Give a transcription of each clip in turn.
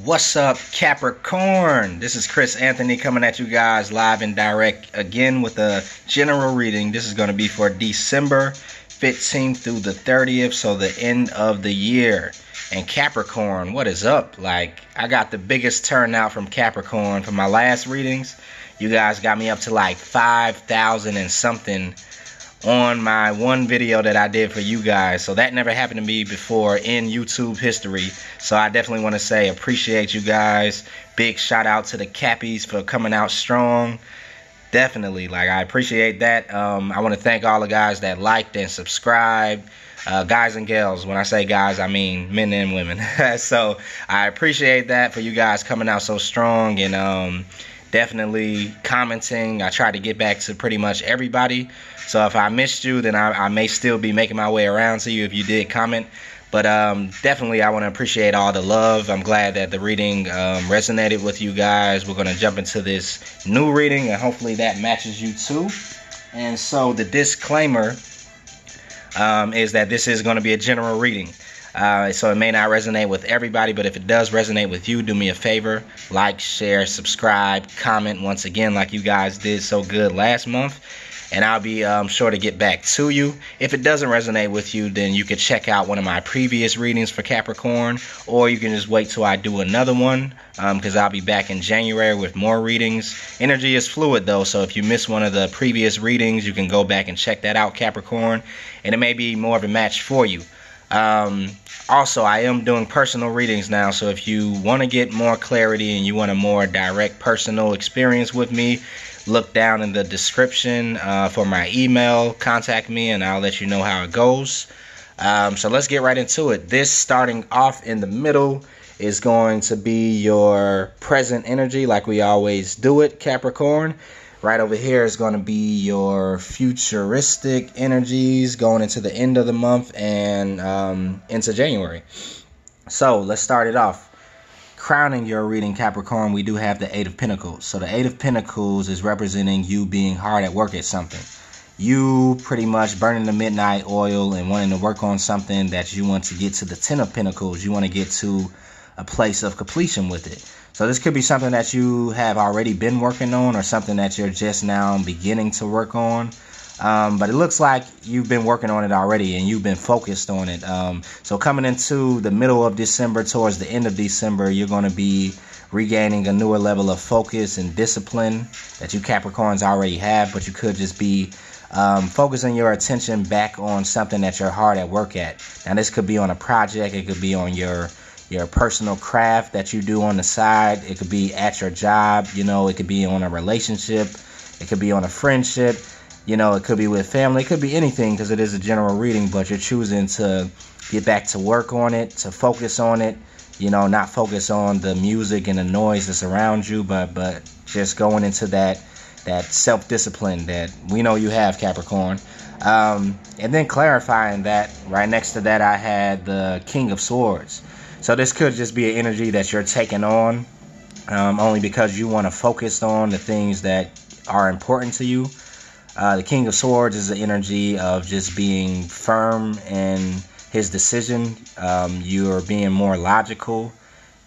What's up, Capricorn? This is Chris Anthony coming at you guys live and direct again with a general reading. This is going to be for December 15th through the 30th, so the end of the year. And Capricorn, what is up? Like, I got the biggest turnout from Capricorn for my last readings. You guys got me up to like 5,000 and something on my one video that I did for you guys. So that never happened to me before in YouTube history. So I definitely want to say appreciate you guys. Big shout out to the Cappies for coming out strong. Definitely, like, I appreciate that. I want to thank all the guys that liked and subscribed. Guys and gals. When I say guys, I mean men and women. So I appreciate that for you guys coming out so strong and definitely commenting. I try to get back to pretty much everybody. So if I missed you, then I may still be making my way around to you if you did comment. But definitely I want to appreciate all the love. I'm glad that the reading resonated with you guys. We're going to jump into this new reading and hopefully that matches you too. And so the disclaimer is that this is going to be a general reading. So it may not resonate with everybody, but if it does resonate with you, do me a favor. Like, share, subscribe, comment once again like you guys did so good last month. And I'll be sure to get back to you. If it doesn't resonate with you, then you can check out one of my previous readings for Capricorn. Or you can just wait till I do another one, because I'll be back in January with more readings. Energy is fluid, though, so if you missed one of the previous readings, you can go back and check that out, Capricorn. And it may be more of a match for you. Also, I am doing personal readings now, so if you want to get more clarity and you want a more direct personal experience with me, look down in the description for my email. Contact me and I'll let you know how it goes. So let's get right into it. This, starting off in the middle, is going to be your present energy like we always do it, Capricorn. Right over here is going to be your futuristic energies going into the end of the month and into January. So let's start it off. Crowning your reading, Capricorn, we do have the Eight of Pentacles. So the Eight of Pentacles is representing you being hard at work at something. You pretty much burning the midnight oil and wanting to work on something that you want to get to the Ten of Pentacles. You want to get to a place of completion with it. So this could be something that you have already been working on or something that you're just now beginning to work on. But it looks like you've been working on it already and you've been focused on it. So coming into the middle of December, towards the end of December, you're going to be regaining a newer level of focus and discipline that you Capricorns already have. But you could just be focusing your attention back on something that you're hard at work at. Now, this could be on a project. It could be on your personal craft that you do on the side. It could be at your job. You know, it could be on a relationship. It could be on a friendship. You know, it could be with family. It could be anything because it is a general reading, but you're choosing to get back to work on it, to focus on it. You know, not focus on the music and the noise that's around you, but just going into that self-discipline that we know you have, Capricorn. And then clarifying that, right next to that, I had the King of Swords. So this could just be an energy that you're taking on only because you want to focus on the things that are important to you. The King of Swords is the energy of just being firm in his decision. You're being more logical.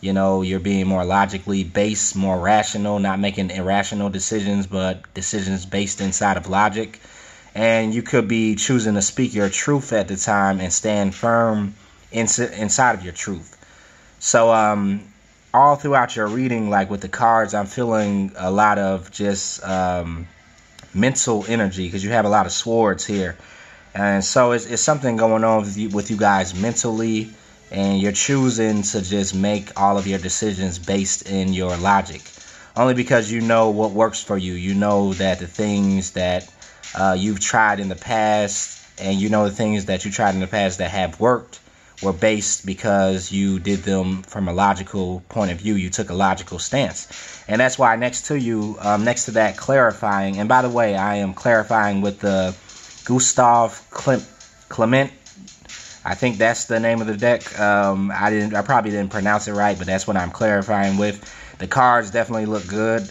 You know, you're being more logically based, more rational, not making irrational decisions, but decisions based inside of logic. And you could be choosing to speak your truth at the time and stand firm inside of your truth. So all throughout your reading, like with the cards, I'm feeling a lot of just mental energy because you have a lot of swords here. And so it's something going on with you guys mentally, and you're choosing to just make all of your decisions based in your logic. Only because you know what works for you. You know that the things that you've tried in the past, and you know the things that you tried in the past that have worked, were based because you did them from a logical point of view. You took a logical stance. And that's why next to you, next to that, clarifying. And by the way, I am clarifying with the Gustav Clement. I think that's the name of the deck. I probably didn't pronounce it right, but that's what I'm clarifying with. The cards definitely look good.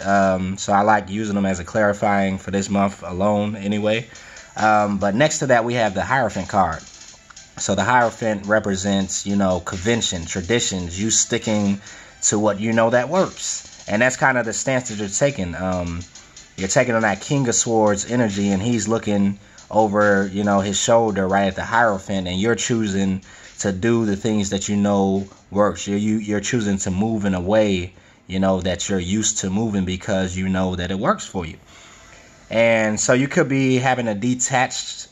So I like using them as a clarifying for this month alone anyway. But next to that, we have the Hierophant card. So the Hierophant represents, you know, convention, traditions, you sticking to what you know that works. And that's kind of the stance that you're taking. You're taking on that King of Swords energy, and he's looking over, you know, his shoulder right at the Hierophant, and you're choosing to do the things that you know works. You're choosing to move in a way, you know, that you're used to moving because you know that it works for you. And so you could be having a detached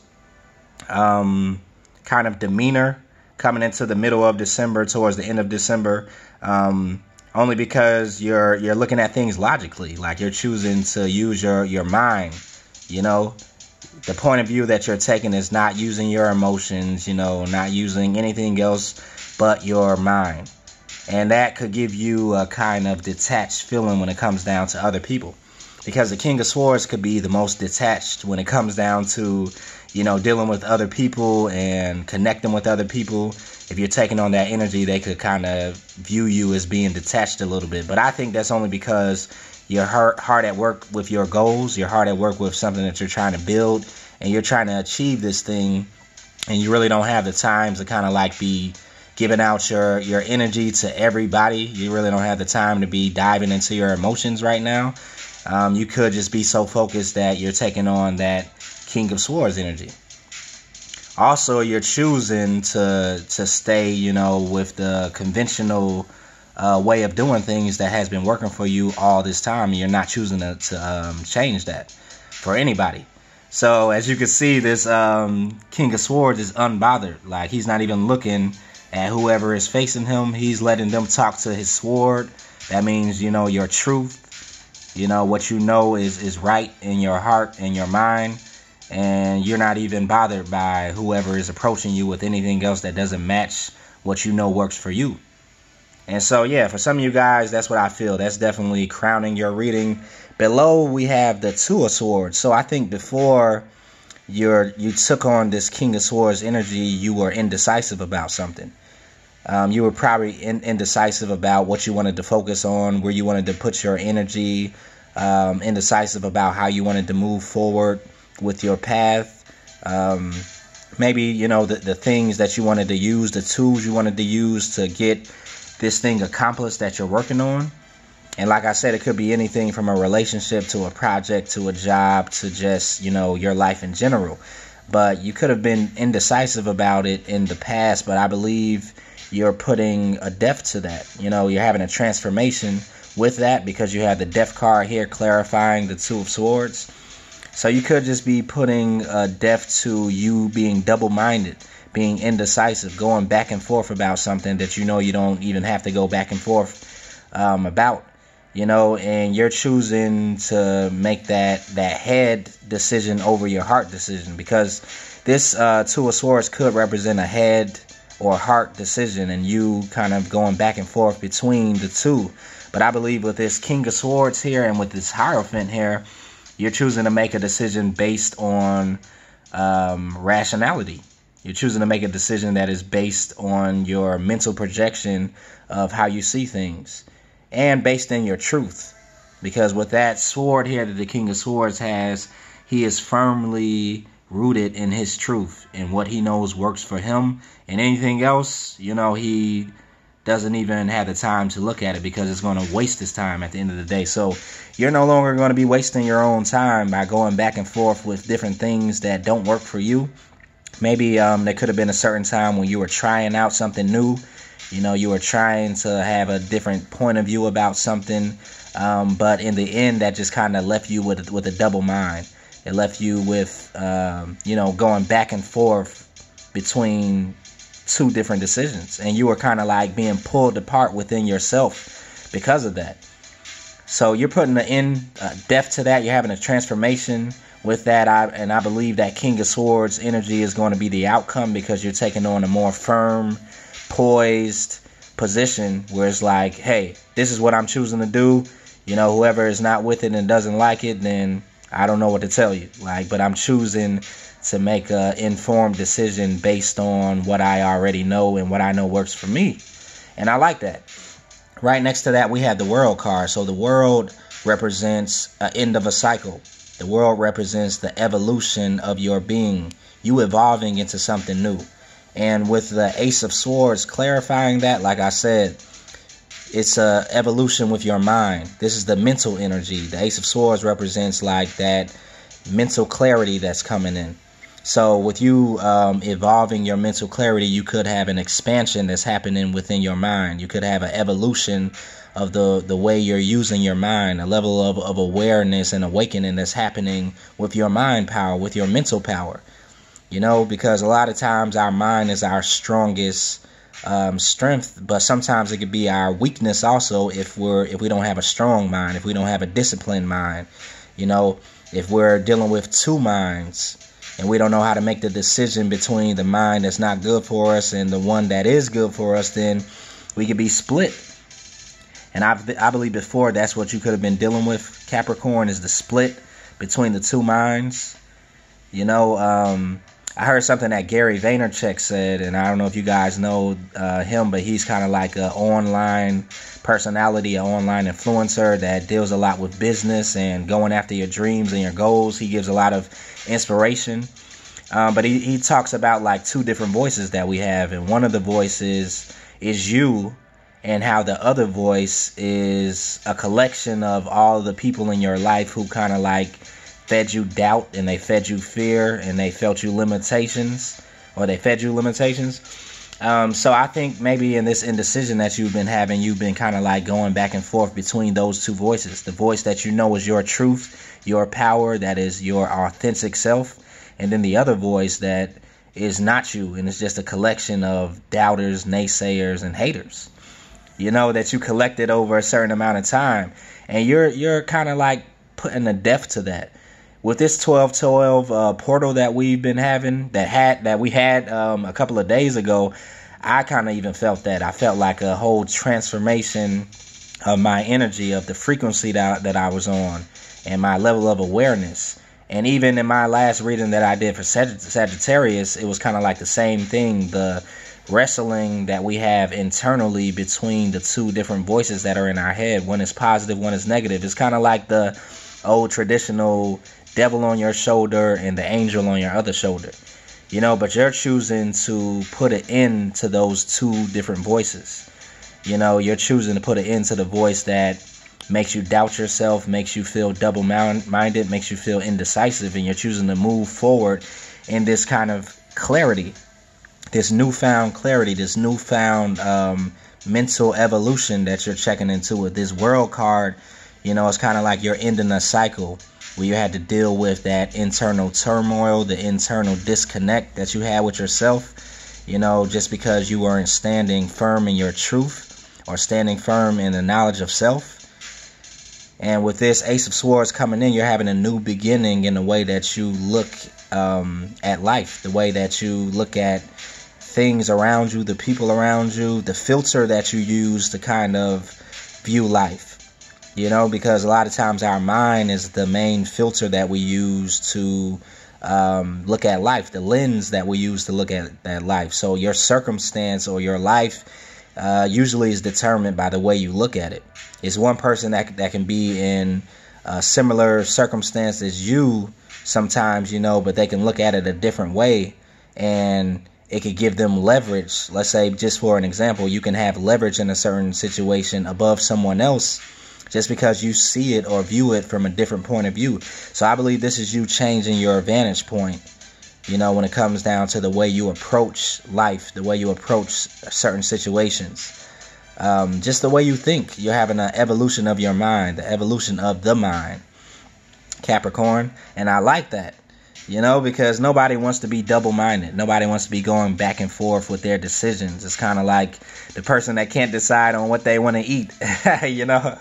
kind of demeanor coming into the middle of December, towards the end of December, only because you're looking at things logically. Like, you're choosing to use your mind. You know, the point of view that you're taking is not using your emotions, you know, not using anything else but your mind. And that could give you a kind of detached feeling when it comes down to other people. Because the King of Swords could be the most detached when it comes down to, you know, dealing with other people and connecting with other people. If you're taking on that energy, they could kind of view you as being detached a little bit. But I think that's only because you're hard at work with your goals. You're hard at work with something that you're trying to build, and you're trying to achieve this thing, and you really don't have the time to kind of like be giving out your energy to everybody. You really don't have the time to be diving into your emotions right now. You could just be so focused that you're taking on that King of Swords energy. Also, you're choosing to stay, you know, with the conventional way of doing things that has been working for you all this time. You're not choosing to change that for anybody. So as you can see, this King of Swords is unbothered. Like, he's not even looking at whoever is facing him. He's letting them talk to his sword. That means, you know, your truth. You know, what you know is right in your heart and your mind. And you're not even bothered by whoever is approaching you with anything else that doesn't match what you know works for you. And so, yeah, for some of you guys, that's what I feel. That's definitely crowning your reading. Below, we have the Two of Swords. So I think before you took on this King of Swords energy, you were indecisive about something. You were probably indecisive about what you wanted to focus on, where you wanted to put your energy, indecisive about how you wanted to move forward with your path. Maybe, you know, the things that you wanted to use, the tools you wanted to use to get this thing accomplished that you're working on. And like I said, it could be anything from a relationship to a project to a job to just, you know, your life in general. But you could have been indecisive about it in the past, but I believe you're putting a depth to that. You know, you're having a transformation with that because you have the Death card here clarifying the Two of Swords. So you could just be putting a depth to you being double-minded, being indecisive, going back and forth about something that you know you don't even have to go back and forth about. You know, and you're choosing to make that head decision over your heart decision, because this Two of Swords could represent a head or heart decision, and you kind of going back and forth between the two. But I believe with this King of Swords here and with this Hierophant here, you're choosing to make a decision based on rationality. You're choosing to make a decision that is based on your mental projection of how you see things, and based in your truth. Because with that sword here that the King of Swords has, he is firmly rooted in his truth and what he knows works for him. And anything else, you know, he doesn't even have the time to look at it because it's going to waste his time at the end of the day. So you're no longer going to be wasting your own time by going back and forth with different things that don't work for you. Maybe there could have been a certain time when you were trying out something new. You know, you were trying to have a different point of view about something, but in the end, that just kind of left you with a double mind. It left you with, you know, going back and forth between two different decisions, and you were kind of like being pulled apart within yourself because of that. So you're putting the depth to that. You're having a transformation with that, and I believe that King of Swords energy is going to be the outcome, because you're taking on a more firm, poised position where it's like, hey, this is what I'm choosing to do. You know, whoever is not with it and doesn't like it, then I don't know what to tell you. Like, but I'm choosing to make an informed decision based on what I already know and what I know works for me. And I like that. Right next to that, we have the World card. So the World represents an end of a cycle. The World represents the evolution of your being, you evolving into something new. And with the Ace of Swords clarifying that, like I said, it's a evolution with your mind. This is the mental energy. The Ace of Swords represents like that mental clarity that's coming in. So with you evolving your mental clarity, you could have an expansion that's happening within your mind. You could have an evolution of the way you're using your mind, a level of awareness and awakening that's happening with your mind power, with your mental power. You know, because a lot of times our mind is our strongest strength, but sometimes it could be our weakness also if we don't have a strong mind, if we don't have a disciplined mind. You know, if we're dealing with two minds and we don't know how to make the decision between the mind that's not good for us and the one that is good for us, then we could be split. And I believe before that's what you could have been dealing with, Capricorn, is the split between the two minds. You know, I heard something that Gary Vaynerchuk said, and I don't know if you guys know him, but he's kind of like an online personality, an online influencer that deals a lot with business and going after your dreams and your goals. He gives a lot of inspiration. But he talks about like two different voices that we have. And one of the voices is you, and how the other voice is a collection of all the people in your life who kind of like fed you doubt, and they fed you fear, and they felt you limitations, or they fed you limitations. So I think maybe in this indecision that you've been having, you've been kind of like going back and forth between those two voices. The voice that you know is your truth, your power, that is your authentic self. And then the other voice that is not you, and it's just a collection of doubters, naysayers, and haters. You know, that you collected over a certain amount of time. And you're kind of like putting a death to that. With this 12-12 portal that we've been having, that we had a couple of days ago, I kind of even felt that. I felt like a whole transformation of my energy, of the frequency that I was on, and my level of awareness. And even in my last reading that I did for Sagittarius, it was kind of like the same thing. The wrestling that we have internally between the two different voices that are in our head. One is positive, one is negative. It's kind of like the old traditional devil on your shoulder and the angel on your other shoulder. You know, but you're choosing to put an end to those two different voices. You know, you're choosing to put an end to the voice that makes you doubt yourself, makes you feel double-minded, makes you feel indecisive, and you're choosing to move forward in this kind of clarity, this newfound clarity, this newfound mental evolution that you're checking into with this world card. You know, it's kind of like you're ending a cycle where you had to deal with that internal turmoil, the internal disconnect that you had with yourself, you know, just because you weren't standing firm in your truth or standing firm in the knowledge of self. And with this Ace of Swords coming in, you're having a new beginning in the way that you look at life, the way that you look at things around you, the people around you, the filter that you use to kind of view life. You know, because a lot of times our mind is the main filter that we use to look at life, the lens that we use to look at life. So your circumstance or your life usually is determined by the way you look at it. It's one person that can be in a similar circumstance as you sometimes, you know, but they can look at it a different way, and it could give them leverage. Let's say, just for an example, you can have leverage in a certain situation above someone else just because you see it or view it from a different point of view. So I believe this is you changing your vantage point, you know, when it comes down to the way you approach life, the way you approach certain situations. Just the way you think. You're having an evolution of your mind, the evolution of the mind, Capricorn. And I like that, you know, because nobody wants to be double-minded. Nobody wants to be going back and forth with their decisions. It's kind of like the person that can't decide on what they want to eat, you know.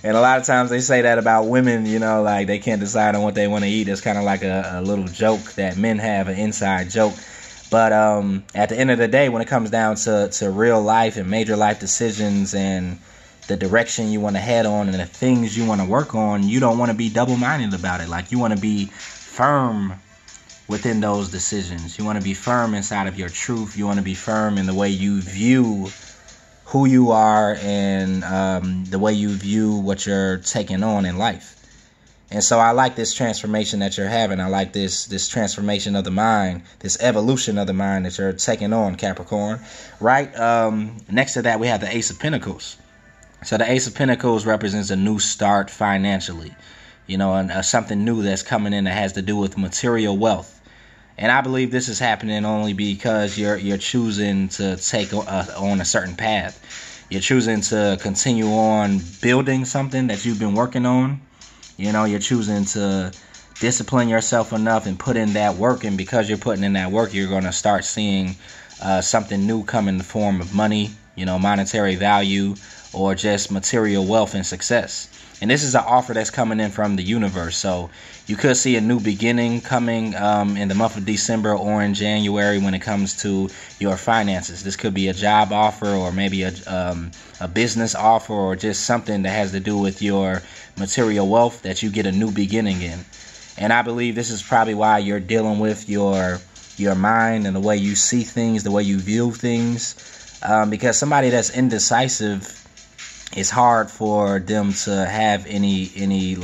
And a lot of times they say that about women, you know, like they can't decide on what they want to eat. It's kind of like a little joke that men have, an inside joke. But at the end of the day, when it comes down to real life and major life decisions and the direction you want to head on and the things you want to work on, you don't want to be double-minded about it. Like, you want to be firm within those decisions. You want to be firm inside of your truth. You want to be firm in the way you view who you are and the way you view what you're taking on in life. And so I like this transformation that you're having. I like this transformation of the mind, this evolution of the mind that you're taking on, Capricorn. Right? Next to that, we have the Ace of Pentacles. So the Ace of Pentacles represents a new start financially, and something new that's coming in that has to do with material wealth. And I believe this is happening only because you're choosing to take on a certain path. You're choosing to continue on building something that you've been working on. You're choosing to discipline yourself enough and put in that work. And because you're putting in that work, you're going to start seeing something new come in the form of money, monetary value, or just material wealth and success. And this is an offer that's coming in from the universe. So you could see a new beginning coming in the month of December or in January when it comes to your finances. This could be a job offer, or maybe a business offer, or just something that has to do with your material wealth that you get a new beginning in. And I believe this is probably why you're dealing with your mind and the way you see things, the way you view things. Because somebody that's indecisive, it's hard for them to have any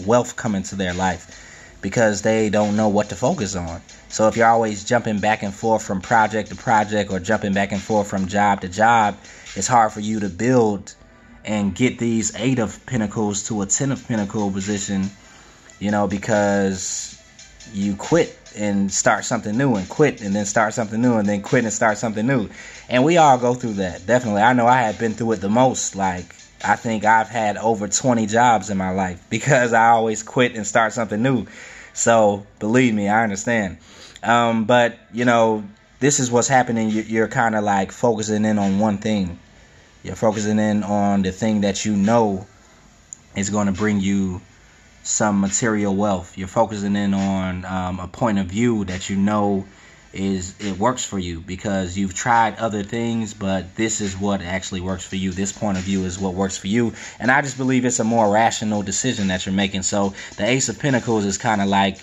wealth come into their life because they don't know what to focus on. So if you're always jumping back and forth from project to project, or jumping back and forth from job to job, it's hard for you to build and get these 8 of Pentacles to a 10 of Pentacles position, because you quit and start something new, and quit and then start something new, and then quit and start something new. And we all go through that. Definitely. I know I had been through it the most. Like, I think I've had over 20 jobs in my life because I always quit and start something new. So believe me, I understand. But this is what's happening. You're kind of like focusing in on one thing. You're focusing in on the thing that is going to bring you some material wealth. You're focusing in on a point of view that it works for you, because you've tried other things, but this is what actually works for you. This point of view is what works for you. And I just believe it's a more rational decision that you're making. So the Ace of Pentacles is kind of like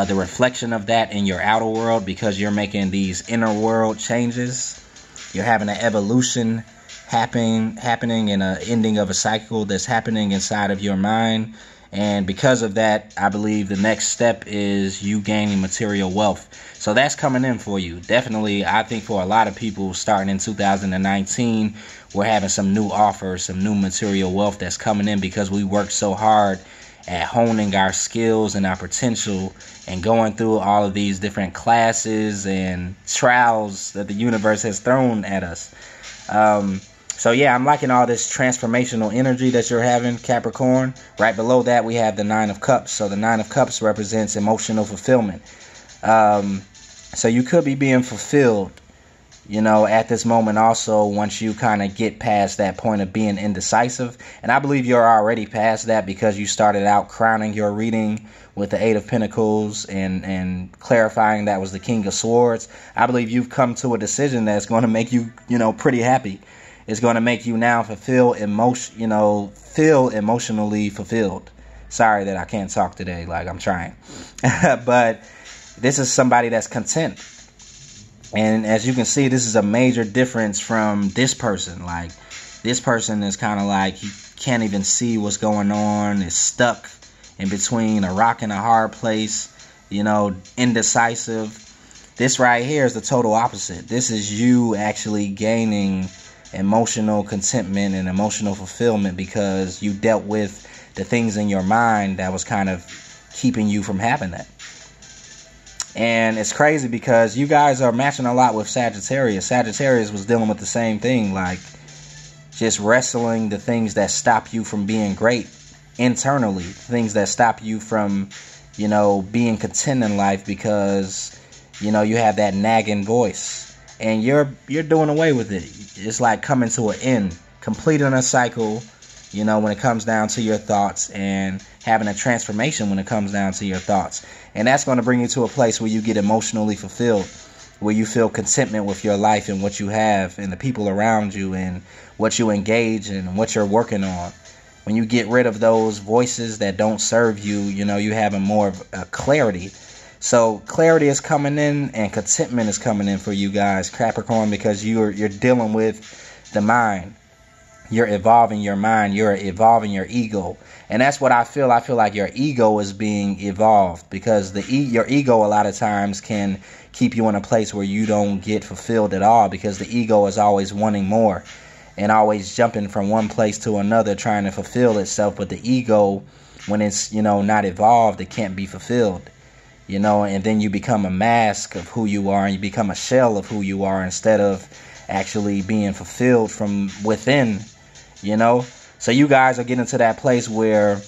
the reflection of that in your outer world, because you're making these inner world changes. You're having an evolution happening and an ending of a cycle that's happening inside of your mind. And because of that, I believe the next step is you gaining material wealth. So that's coming in for you. Definitely, I think for a lot of people starting in 2019, we're having some new offers, some new material wealth that's coming in because we worked so hard at honing our skills and our potential and going through all of these different classes and trials that the universe has thrown at us. So yeah, I'm liking all this transformational energy that you're having, Capricorn. Right below that, we have the 9 of Cups. So the 9 of Cups represents emotional fulfillment. So you could be being fulfilled, at this moment also, once you kind of get past that point of being indecisive. And I believe you're already past that, because you started out crowning your reading with the 8 of Pentacles and clarifying that was the King of Swords. I believe you've come to a decision that's going to make you, pretty happy. It's going to make you now feel emotionally fulfilled. Sorry that I can't talk today. Like, I'm trying. But this is somebody that's content. And as you can see, this is a major difference from this person. Like, this person is kind of like, he can't even see what's going on. Is stuck in between a rock and a hard place. Indecisive. This right here is the total opposite. This is you actually gaining emotional contentment and emotional fulfillment, because you dealt with the things in your mind that was kind of keeping you from having that. And it's crazy because you guys are matching a lot with Sagittarius. Sagittarius was dealing with the same thing, like just wrestling the things that stop you from being great internally, things that stop you from, being content in life, because, you have that nagging voice. And you're doing away with it. It's like coming to an end, completing a cycle, when it comes down to your thoughts, and having a transformation when it comes down to your thoughts. And that's going to bring you to a place where you get emotionally fulfilled, where you feel contentment with your life and what you have and the people around you and what you engage in and what you're working on. When you get rid of those voices that don't serve you, you have more of a clarity. So clarity is coming in and contentment is coming in for you guys, Capricorn, because you're dealing with the mind. You're evolving your mind. You're evolving your ego. And that's what I feel. I feel like your ego is being evolved, because your ego a lot of times can keep you in a place where you don't get fulfilled at all, because the ego is always wanting more. and always jumping from one place to another trying to fulfill itself. But the ego, when it's, not evolved, it can't be fulfilled. And then you become a mask of who you are, and you become a shell of who you are instead of actually being fulfilled from within. So you guys are getting to that place where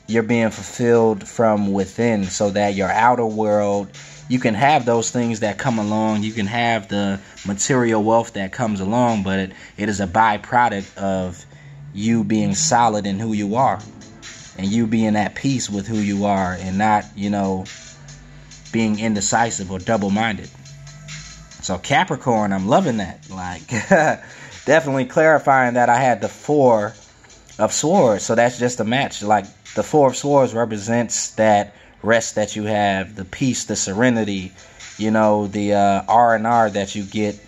you're being fulfilled from within, so that your outer world, you can have those things that come along. You can have the material wealth that comes along, but it is a byproduct of you being solid in who you are, and you being at peace with who you are, and not, being indecisive or double-minded. So Capricorn, I'm loving that. Like, definitely clarifying that I had the 4 of Swords. So that's just a match. Like, the 4 of Swords represents that rest that you have, the peace, the serenity, the R&R that you get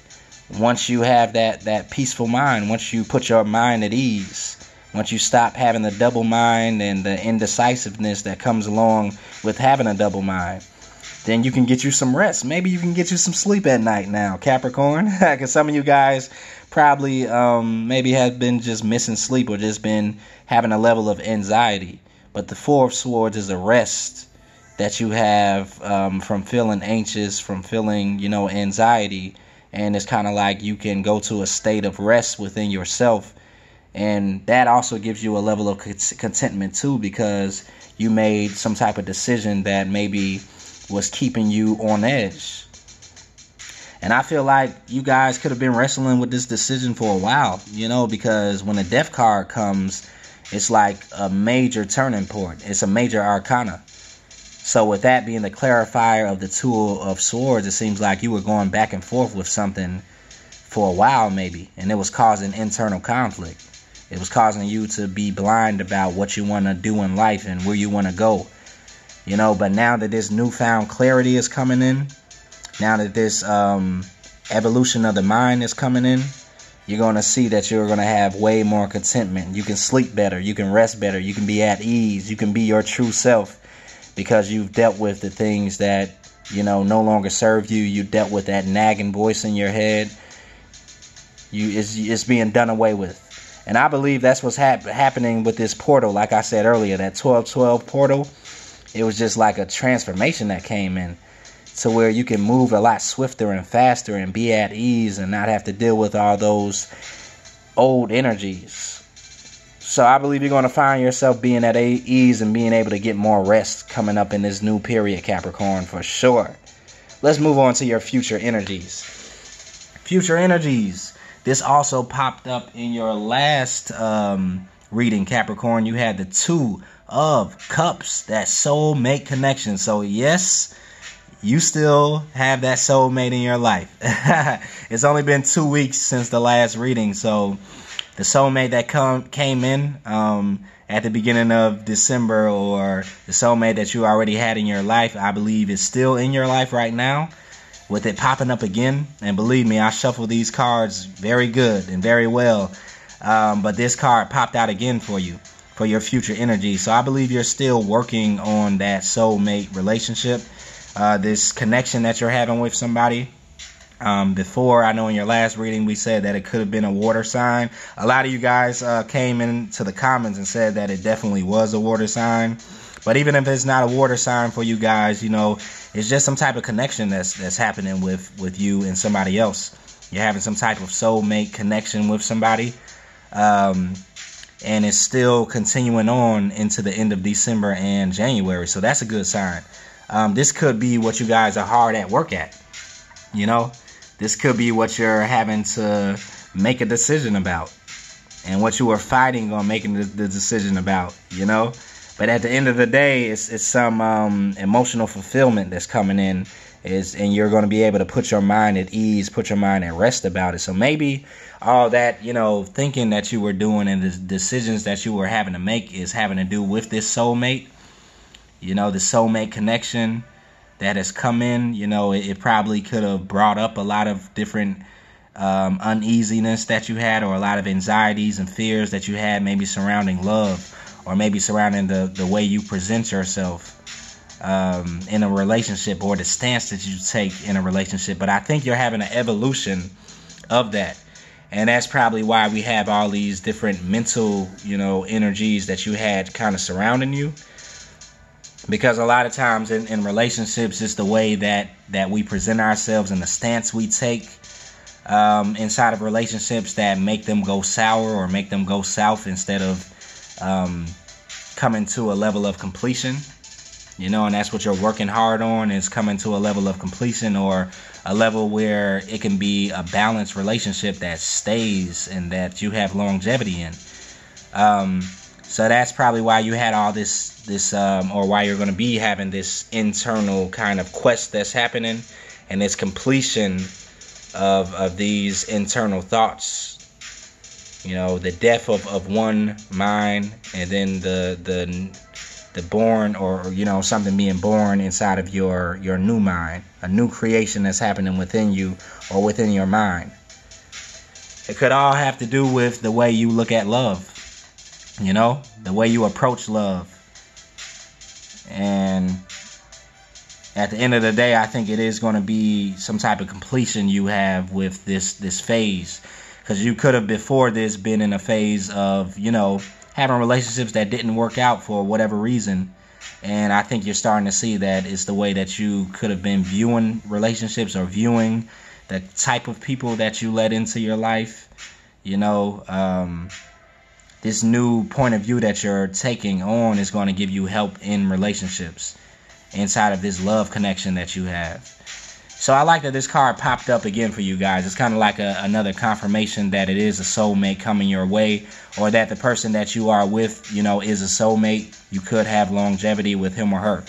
once you have that peaceful mind, once you put your mind at ease, once you stop having the double mind and the indecisiveness that comes along with having a double mind. Then you can get you some rest. Maybe you can get you some sleep at night now, Capricorn. Because some of you guys probably maybe have been just missing sleep, or just been having a level of anxiety. But the 4 of Swords is a rest that you have from feeling anxious, from feeling, anxiety. And it's kind of like you can go to a state of rest within yourself. And that also gives you a level of contentment too, because you made some type of decision that maybe was keeping you on edge. And I feel like you guys could have been wrestling with this decision for a while, because when the Death card comes, it's like a major turning point. It's a major arcana. So with that being the clarifier of the 2 of Swords, it seems like you were going back and forth with something for a while maybe, and it was causing internal conflict. It was causing you to be blind about what you want to do in life and where you want to go. But now that this newfound clarity is coming in, now that this evolution of the mind is coming in, you're going to see that you're going to have way more contentment. You can sleep better. You can rest better. You can be at ease. You can be your true self, because you've dealt with the things that, no longer serve you. You dealt with that nagging voice in your head. It's being done away with. And I believe that's what's happening with this portal. Like I said earlier, that 12-12 portal, it was just like a transformation that came in, to where you can move a lot swifter and faster and be at ease and not have to deal with all those old energies. So I believe you're going to find yourself being at ease and being able to get more rest coming up in this new period, Capricorn, for sure. Let's move on to your future energies. Future energies. This also popped up in your last reading, Capricorn. You had the 2 of Cups, that soulmate connection. So yes, you still have that soulmate in your life. It's only been 2 weeks since the last reading. So the soulmate that came in at the beginning of December, or the soulmate that you already had in your life, I believe is still in your life right now, with it popping up again. And believe me, I shuffle these cards very good and very well. But this card popped out again for you, for your future energy. So I believe you're still working on that soulmate relationship, this connection that you're having with somebody. Before, I know in your last reading we said that it could have been a water sign. A lot of you guys came into the comments and said that it definitely was a water sign. But even if it's not a water sign for you guys, it's just some type of connection that's happening with you and somebody else. You're having some type of soulmate connection with somebody. And it's still continuing on into the end of December and January. So that's a good sign. This could be what you guys are hard at work at. This could be what you're having to make a decision about, and what you were fighting on making the decision about, But at the end of the day, it's some emotional fulfillment that's coming in, and you're going to be able to put your mind at ease, put your mind at rest about it. So maybe all that, thinking that you were doing and the decisions that you were having to make is having to do with this soulmate, the soulmate connection that has come in. It probably could have brought up a lot of different uneasiness that you had, or a lot of anxieties and fears that you had, maybe surrounding love, or maybe surrounding the way you present yourself in a relationship, or the stance that you take in a relationship. But I think you're having an evolution of that. And that's probably why we have all these different mental, energies that you had kind of surrounding you. Because a lot of times in relationships, it's the way that we present ourselves and the stance we take inside of relationships that make them go sour or make them go south instead of coming to a level of completion. And that's what you're working hard on, is coming to a level of completion, or a level where it can be a balanced relationship that stays and that you have longevity in. So that's probably why you had all this or why you're going to be having this internal kind of quest that's happening, and this completion of these internal thoughts. The death of one mind, and then the born, or something being born inside of your new mind, a new creation that's happening within you or within your mind. It could all have to do with the way you look at love, the way you approach love. And at the end of the day, I think it is going to be some type of completion you have with this phase, because you could have before this been in a phase of having relationships that didn't work out for whatever reason. And I think you're starting to see that it's the way that you could have been viewing relationships, or viewing the type of people that you let into your life. This new point of view that you're taking on is going to give you help in relationships inside of this love connection that you have. So I like that this card popped up again for you guys. It's kind of like another confirmation that it is a soulmate coming your way, or that the person that you are with, is a soulmate. You could have longevity with him or her.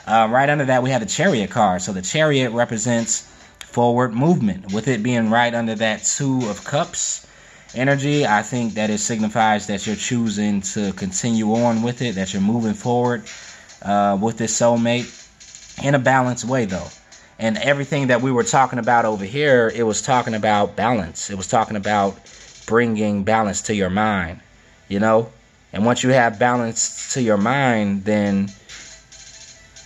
Right under that, we have the Chariot card. So the Chariot represents forward movement. With it being right under that Two of Cups energy, I think that it signifies that you're choosing to continue on with it, that you're moving forward with this soulmate in a balanced way, though. And everything that we were talking about over here, it was talking about balance. It was talking about bringing balance to your mind, And once you have balance to your mind, then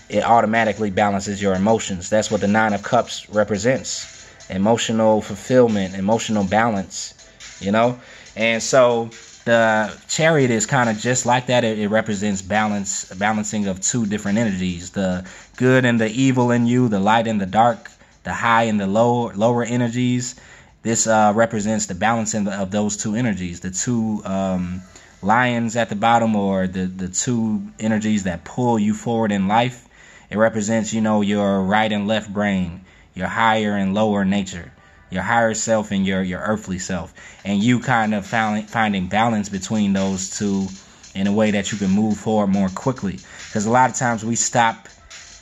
it automatically balances your emotions. That's what the Nine of Cups represents. Emotional fulfillment, emotional balance, And so the Chariot is kind of just like that. It represents balancing of two different energies, the good and the evil in you, the light and the dark, the high and the lower energies. This represents the balancing of those two energies, the two lions at the bottom, or the two energies that pull you forward in life. It represents, your right and left brain, your higher and lower nature, your higher self and your earthly self, and you kind of finding balance between those two in a way that you can move forward more quickly. Because a lot of times we stop,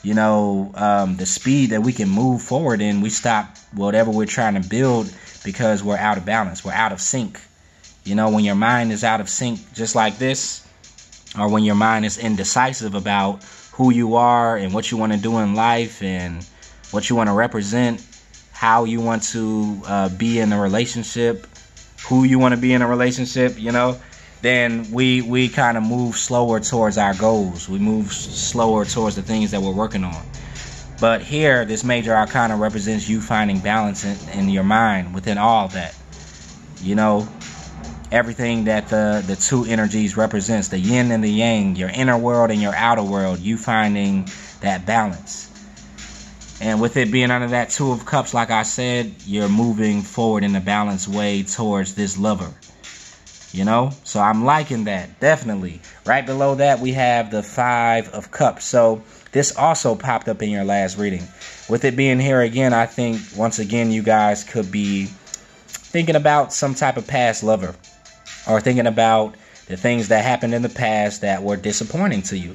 the speed that we can move forward in, we stop whatever we're trying to build because we're out of balance, we're out of sync. When your mind is out of sync, just like this, or when your mind is indecisive about who you are and what you want to do in life and what you want to represent, how you want to be in a relationship, who you want to be in a relationship, then we kind of move slower towards our goals. We move slower towards the things that we're working on. But here, this major arcana represents you finding balance in your mind within all that. Everything that the two energies represents, the yin and the yang, your inner world and your outer world, you finding that balance. And with it being under that Two of Cups, like I said, you're moving forward in a balanced way towards this lover. So I'm liking that, definitely. Right below that, we have the Five of Cups. So this also popped up in your last reading. With it being here again, I think, once again, you guys could be thinking about some type of past lover, or thinking about the things that happened in the past that were disappointing to you.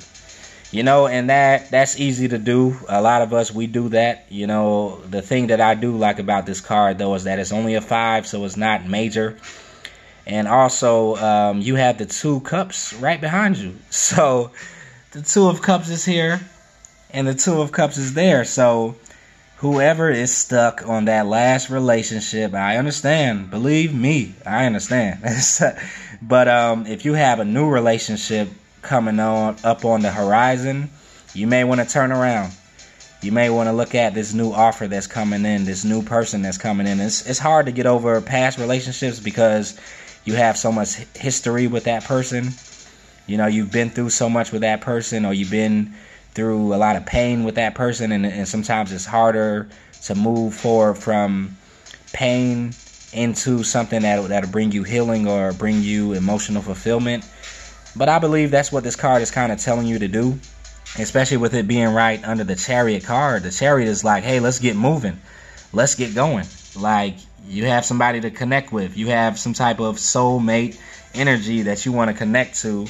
And that's easy to do. A lot of us, we do that. The thing that I do like about this card, though, is that it's only a 5, so it's not major. And also, you have the Two Cups right behind you. So the Two of Cups is here, and the Two of Cups is there. So whoever is stuck on that last relationship, I understand. Believe me, I understand. But if you have a new relationship coming up on the horizon, you may want to turn around. You may want to look at this new offer that's coming in, this new person that's coming in. It's hard to get over past relationships because you have so much history with that person. You know, you've been through so much with that person, or you've been through a lot of pain with that person, and sometimes it's harder to move forward from pain into something that'll bring you healing or bring you emotional fulfillment. But I believe that's what this card is kind of telling you to do, especially with it being right under the Chariot card. The Chariot is like, hey, let's get moving. Let's get going. Like, you have somebody to connect with. You have some type of soulmate energy that you want to connect to,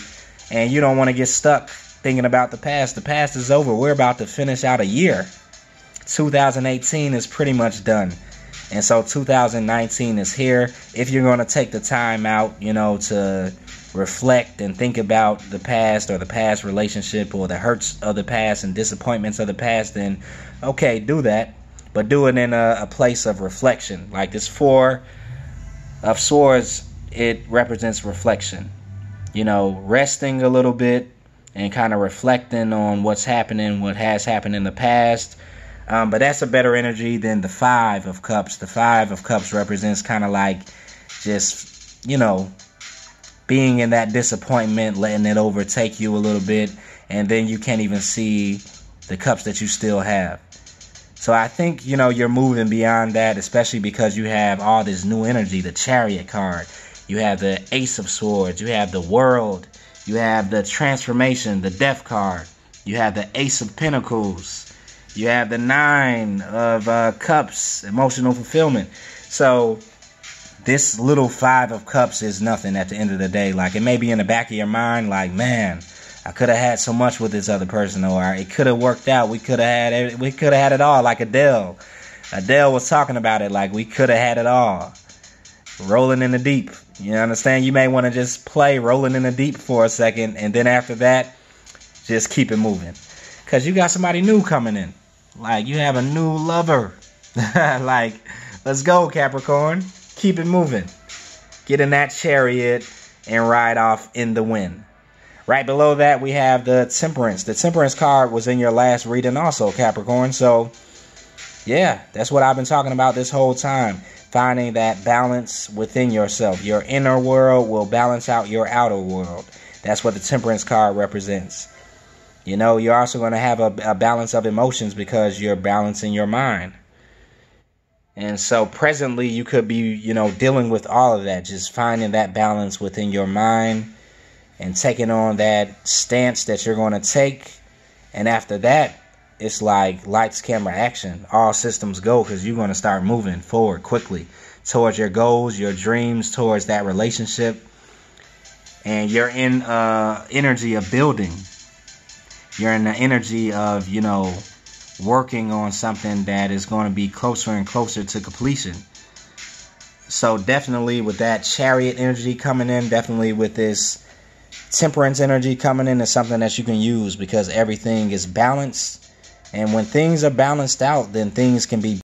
and you don't want to get stuck thinking about the past. The past is over. We're about to finish out a year. 2018 is pretty much done. And so 2019 is here. If you're going to take the time out, you know, to reflect and think about the past or the past relationship or the hurts of the past and disappointments of the past, then okay, do that. But do it in a place of reflection. Like this Four of Swords, it represents reflection. You know, resting a little bit and kind of reflecting on what's happening, what has happened in the past. But that's a better energy than the Five of Cups. The Five of Cups represents kind of like just, you know, being in that disappointment, letting it overtake you a little bit, and then you can't even see the cups that you still have. So I think, you know, you're moving beyond that, especially because you have all this new energy, the Chariot card. You have the Ace of Swords. You have the World. You have the Transformation, the Death card. You have the Ace of Pentacles. You have the Nine of Cups, emotional fulfillment. So this little Five of Cups is nothing at the end of the day. Like, it may be in the back of your mind, like, man, I could have had so much with this other person, or it could have worked out. We could have had it all, like Adele. Adele was talking about it, like we could have had it all. Rolling in the deep. You understand? You may want to just play Rolling in the Deep for a second, and then after that, just keep it moving. Because you got somebody new coming in. Like, you have a new lover. Like, let's go, Capricorn. Keep it moving. Get in that Chariot and ride off in the wind. Right below that, we have the Temperance. The Temperance card was in your last reading also, Capricorn. So, yeah, that's what I've been talking about this whole time. Finding that balance within yourself. Your inner world will balance out your outer world. That's what the Temperance card represents. You know, you're also going to have a balance of emotions because you're balancing your mind. And so presently you could be, you know, dealing with all of that. Just finding that balance within your mind and taking on that stance that you're going to take. And after that, it's like lights, camera, action. All systems go, because you're going to start moving forward quickly towards your goals, your dreams, towards that relationship. And you're in energy of building. You're in the energy of, you know, working on something that is going to be closer and closer to completion. So definitely with that Chariot energy coming in, definitely with this Temperance energy coming in, is something that you can use because everything is balanced. And when things are balanced out, then things can be